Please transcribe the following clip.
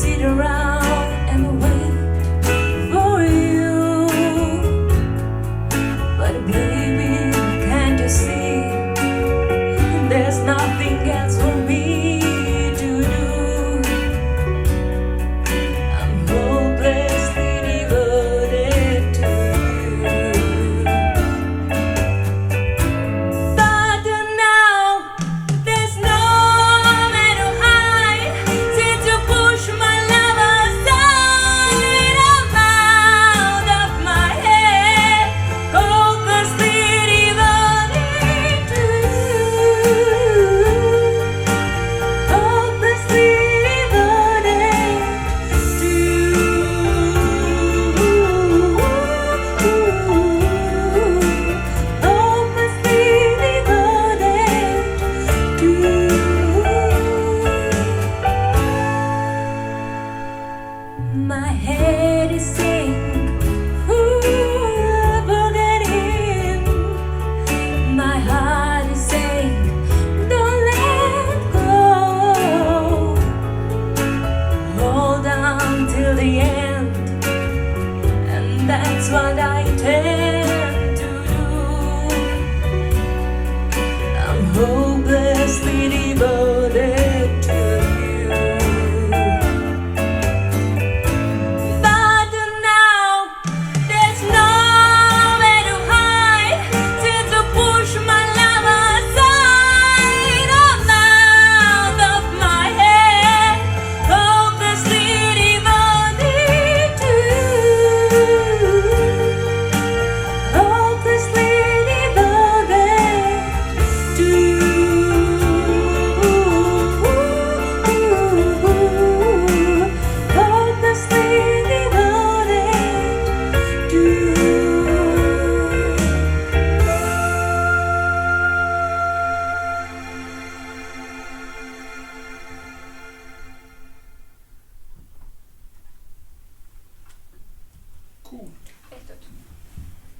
sit around and wait for you. But baby, can't you see there's nothing else for me to do? I'm hopelessly devoted to you. But now there's nowhere to hide, since you push my love aside. I'm out of my head, hopelessly devoted to you. Hopelessly devoted to you. Hopelessly devoted to you. My head is saying, forget him. My heart is saying, don't let go. Hold on till the end, and that's what I tend to do. I'm hopelessly devoted to you. But now there's nowhere to hide, since you push my love aside. I'm out of my head, hopelessly devoted to you. Hopelessly devoted to you. Hopelessly devoted to you. Cool.